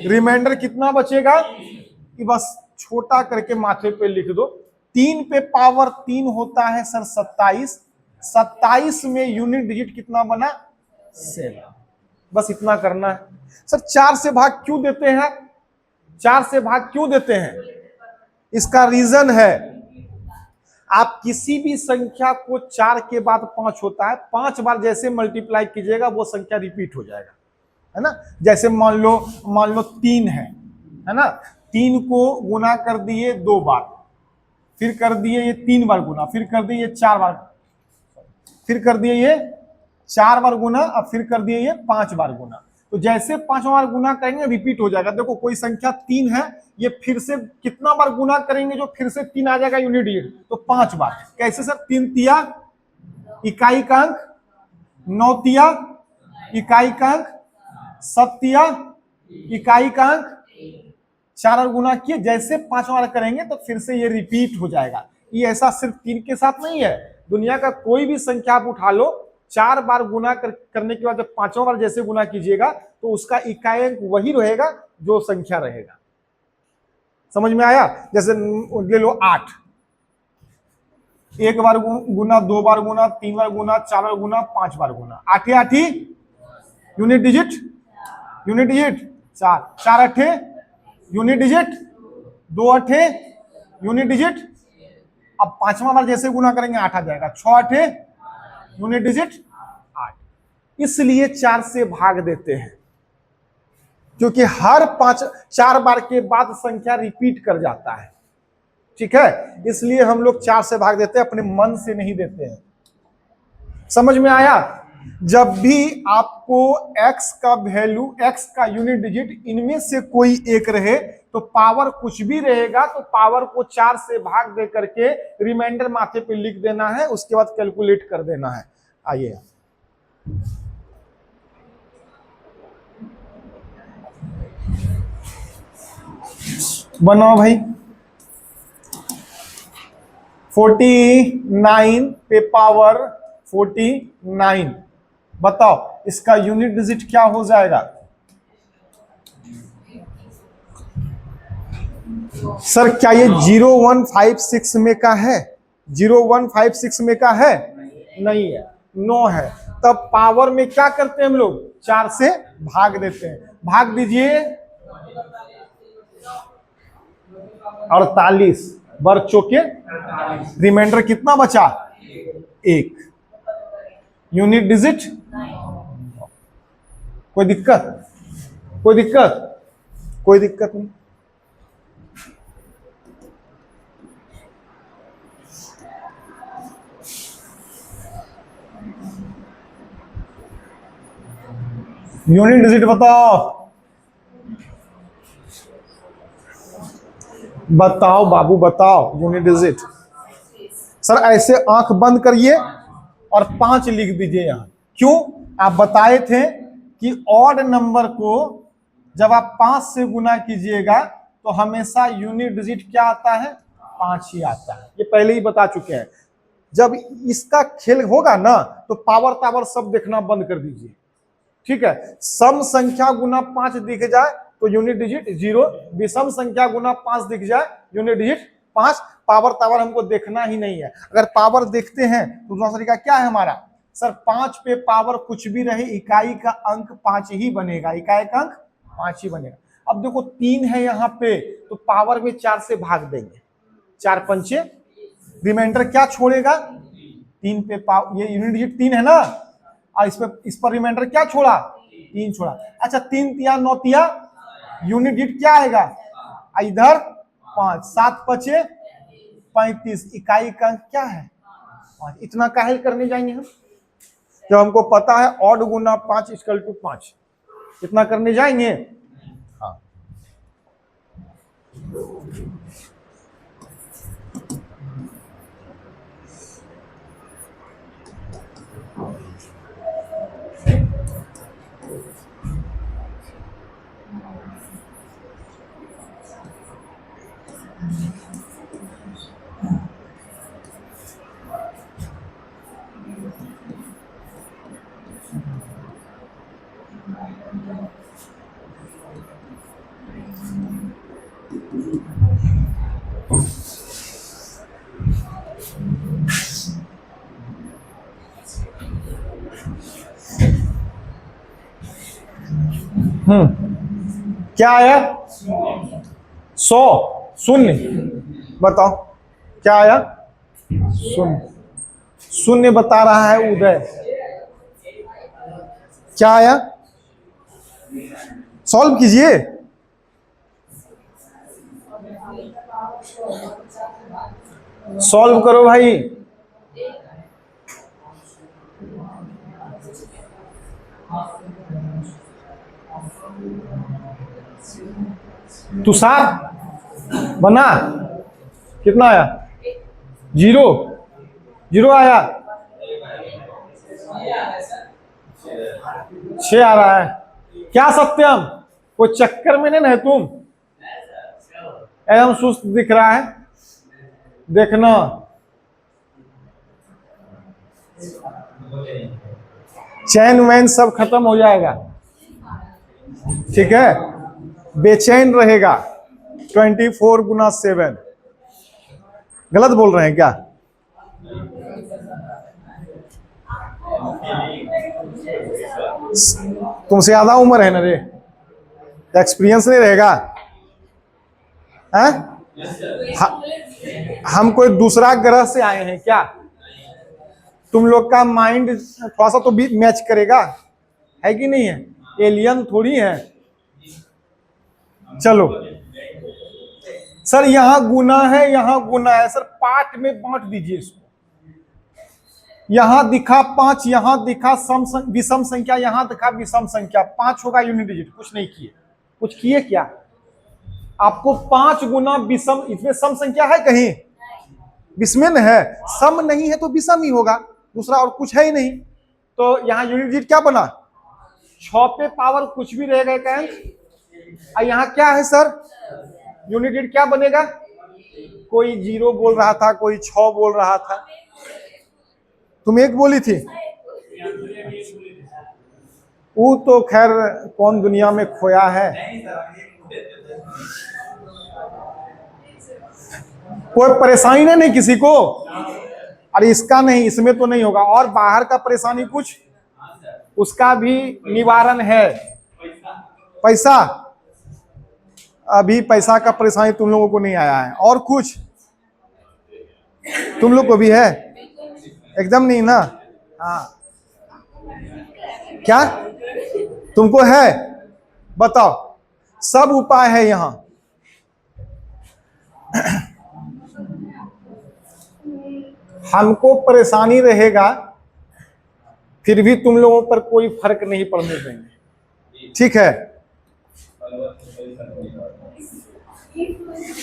रिमाइंडर कितना बचेगा, कि बस छोटा करके माथे पे लिख दो। 3 पे पावर 3 होता है सर 27, 27 में यूनिट डिजिट कितना बना 7, बस इतना करना है। सर 4 से भाग क्यों देते हैं, 4 से भाग क्यों देते हैं, इसका रीजन है, आप किसी भी संख्या को 4 के बाद 5 होता है, 5 बार जैसे मल्टीप्लाई कीजिएगा वो संख्या रिपीट हो जाएगा, है ना। जैसे मान लो 3 है ना, 3 को गुना कर दिए 2 बार, फिर कर दिए ये 3 बार गुना, फिर कर दिए ये 4 बार, फिर कर दिए ये 4 बार गुना, अब फिर कर दिए ये 5 बार गुना। तो जैसे 5 बार गुना करेंगे रिपीट हो जाएगा। देखो कोई संख्या 3 है, ये फिर से कितना बार गुना करेंगे जो फिर से 3 आ जाएगा यूनिट डिजिट, तो 5 बार। कैसे सर, 3 तिया इकाई का अंक, 9 तिया इकाई का अंक, 7 तिया इकाई का अंक, 4 बार गुना किए, जैसे 5 बार करेंगे तो फिर से ये रिपीट हो जाएगा। ये ऐसा सिर्फ 3 के साथ नहीं है, दुनिया का कोई भी संख्या आप उठा लो, 4 बार गुना करने के बाद जब 5वां बार जैसे गुना कीजिएगा तो उसका इकाई अंक वही रहेगा जो संख्या रहेगा। समझ में आया। जैसे ले लो 8, 1 बार गुना, 2 बार गुना, 3 बार गुना, 4 बार गुना, 5 बार गुना, 8 8 unit digit, unit digit 4, 4 8 unit digit, 2 8 unit digit. अब 5वां बार जैसे गुना करेंगे 8 आ जाएगा, 6 8 यूनिट डिजिट 8। इसलिए 4 से भाग देते हैं, क्योंकि हर 4 बार के बाद संख्या रिपीट कर जाता है, ठीक है। इसलिए हम लोग 4 से भाग देते हैं, अपने मन से नहीं देते हैं। समझ में आया। जब भी आपको x का वैल्यू, x का यूनिट डिजिट इनमें से कोई एक रहे तो पावर कुछ भी रहेगा तो पावर को 4 से भाग दे करके रिमाइंडर माथे पे लिख देना है, उसके बाद कैलकुलेट कर देना है। आइए बनाओ भाई। 49 पे पावर 49, बताओ इसका यूनिट डिजिट क्या हो जाएगा। सर क्या ये 0156 में का है, 0156 में का है, नहीं है, 9 है। तब पावर में क्या करते हैं हम लोग, 4 से भाग देते हैं। भाग दीजिए 48, बर चौके रिमाइंडर कितना बचा, 1, यूनिट डिजिट। कोई दिक्कत, कोई दिक्कत, कोई दिक्कत नहीं। यूनिट डिजिट बताओ, बताओ बाबू बताओ यूनिट डिजिट। सर ऐसे आंख बंद करिए और 5 लिख दीजिए यहां। क्यों, आप बताए थे कि ऑड नंबर को जब आप 5 से गुना कीजिएगा तो हमेशा यूनिट डिजिट क्या आता है, 5 ही आता है। ये पहले ही बता चुके हैं। जब इसका खेल होगा ना तो पावर टावर सब देखना बंद कर दीजिए, ठीक है। सम संख्या गुना 5 दिख जाए तो यूनिट डिजिट 0, विषम संख्या गुना 5 दिख जाए यूनिट डिजिट 5। पावर टावर हमको देखना ही नहीं है। अगर पावर देखते हैं तो दूसरा तरीका क्या है हमारा, सर 5 पे पावर कुछ भी रहे इकाई का अंक 5 ही बनेगा, इकाई का अंक 5 ही बनेगा। अब देखो 3 है यहाँ पे तो पावर में 4 से भाग देंगे, 4 पंचे, रिमाइंडर क्या छोड़ेगा, 3 पे पावर, ये यूनिट डिजिट 3 है ना, और इस पर रिमाइंडर क्या छोड़ा, 3 छोड़ा। अच्छा 3 तिया 9 तिया, यूनिट डिजिट क्या आएगा, इधर 5, 7 पचे 35, इकाई का अंक क्या है 5। इतना काहे करने जाएंगे हम, जब हमको पता है ऑड गुना 5 इक्वल टू 5, इतना करने जाएंगे। हाँ क्या आया 100 शून्य, बताओ क्या आया, शून्य, शून्य बता रहा है उदय, क्या आया, सॉल्व कीजिए। सॉल्व करो भाई, तुषार बना, कितना आया, 0 0 आया, 6 आ रहा है। क्या सत्यम, कोई चक्कर में नहीं है तुम, एकदम सुस्त दिख रहा है, देखना चैन वैन सब खत्म हो जाएगा, ठीक है, बेचैन रहेगा। 24 गुना 7, गलत बोल रहे हैं क्या, तुमसे ज्यादा उम्र है ना रे, एक्सपीरियंस नहीं रहेगा है? हम कोई दूसरा ग्रह से आए हैं क्या, तुम लोग का माइंड थोड़ा सा तो भी मैच करेगा, है कि नहीं है, एलियन थोड़ी है। चलो सर यहां गुना है, यहां गुना है, सर पार्ट में बांट दीजिए इसको, यहां दिखा 5, यहां दिखा विषम संख्या, यहां दिखा विषम संख्या, 5 होगा यूनिट डिजिट, कुछ नहीं किए, कुछ किए क्या, आपको 5 गुना विषम, इसमें सम संख्या है कहीं, विषम है, सम नहीं है तो विषम ही होगा, दूसरा और कुछ है ही नहीं, तो यहां यूनिट डिजिट क्या बना, 6 पे पावर कुछ भी रहेगा एक अंक, और यहां क्या है सर, यूनिट डिजिट क्या बनेगा, कोई 0 बोल रहा था, कोई 6 बोल रहा था, तुम 1 बोली थी, वो तो खैर कौन दुनिया में खोया है, कोई परेशानी नहीं किसी को, अरे इसका नहीं, इसमें तो नहीं होगा, और बाहर का परेशानी कुछ, उसका भी निवारण है, पैसा, अभी पैसा का परेशानी तुम लोगों को नहीं आया है, और कुछ तुम लोग को भी है, एकदम नहीं ना, हाँ क्या तुमको है, बताओ, सब उपाय है यहां, हमको परेशानी रहेगा फिर भी तुम लोगों पर कोई फर्क नहीं पड़ने देंगे, ठीक है,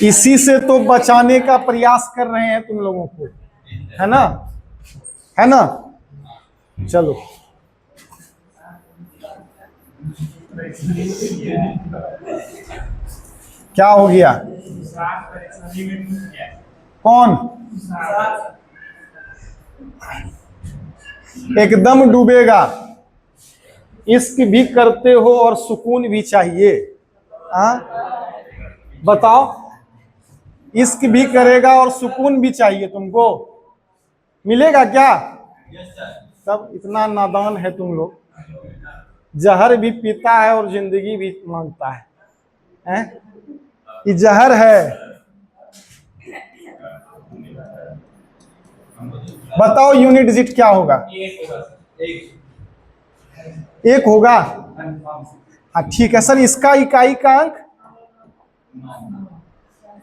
इसी से तो बचाने का प्रयास कर रहे हैं तुम लोगों को, है ना, है ना, चलो क्या हो गया, कौन एकदम डूबेगा, इश्क भी करते हो और सुकून भी चाहिए, हाँ बताओ, इश्क भी करेगा और सुकून भी चाहिए तुमको, मिलेगा क्या, सब इतना नादान है तुम लोग, जहर भी पीता है और जिंदगी भी मांगता है, हैं? ये जहर है, बताओ यूनिट डिजिट क्या होगा? एक होगा। हाँ ठीक है सर, इसका इकाई का अंक,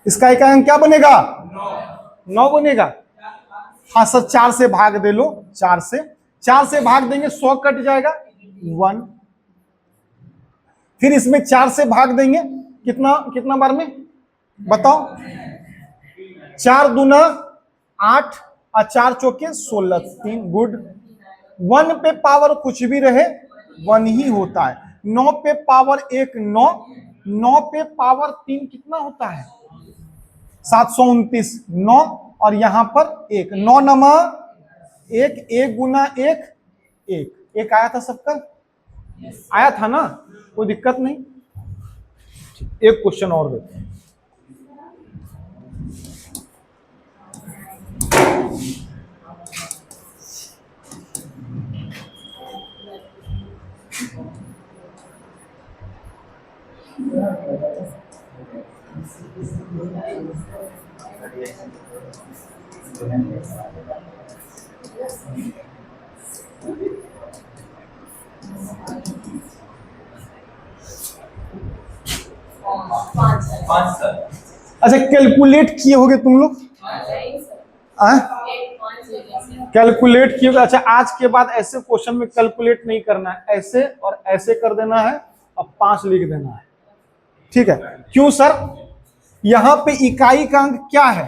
इसका इकाई अंक क्या बनेगा? 9 बनेगा। हाँ सर, 4 से भाग दे लो, 4 से भाग देंगे 100 कट जाएगा 1। फिर इसमें 4 से भाग देंगे कितना कितना बार में बताओ? 4 दूना 8 और 4 चौके 16, 3। गुड। 1 पे पावर कुछ भी रहे 1 ही होता है। 9 पे पावर 1 9, 9 पे पावर 3 कितना होता है? 729। 9 और यहां पर 1, 9 नमा 1, 1 गुना 1 1। 1 आया था सबका? आया था ना, कोई दिक्कत नहीं। एक क्वेश्चन और देते हैं। अच्छा, कैलकुलेट किए होगे तुम लोग? कैलकुलेट किए होगे। अच्छा, आज के बाद ऐसे क्वेश्चन में कैलकुलेट नहीं करना है, ऐसे और ऐसे कर देना है और 5 लिख देना है। ठीक है? क्यों सर? यहां पे इकाई का अंक क्या है?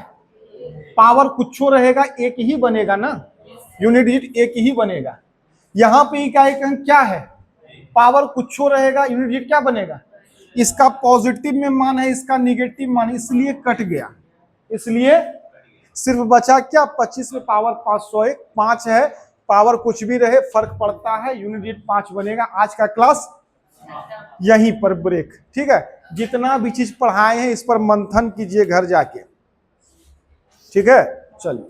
पावर कुछ रहेगा, एक ही बनेगा ना, यूनिट डिजिट एक ही बनेगा। यहां पे इकाई का अंक क्या है? पावर कुछ रहेगा, यूनिट डिजिट क्या बनेगा? इसका पॉजिटिव में मान है, इसका निगेटिव मान, इसलिए कट गया। इसलिए सिर्फ बचा क्या? 25 में पावर 501, 5 है, पावर कुछ भी रहे फर्क पड़ता है, यूनिट डिजिट 5 बनेगा। आज का क्लास यहीं पर ब्रेक। ठीक है? जितना भी चीज पढ़ाए हैं इस पर मंथन कीजिए घर जाके। ठीक है? चलिए।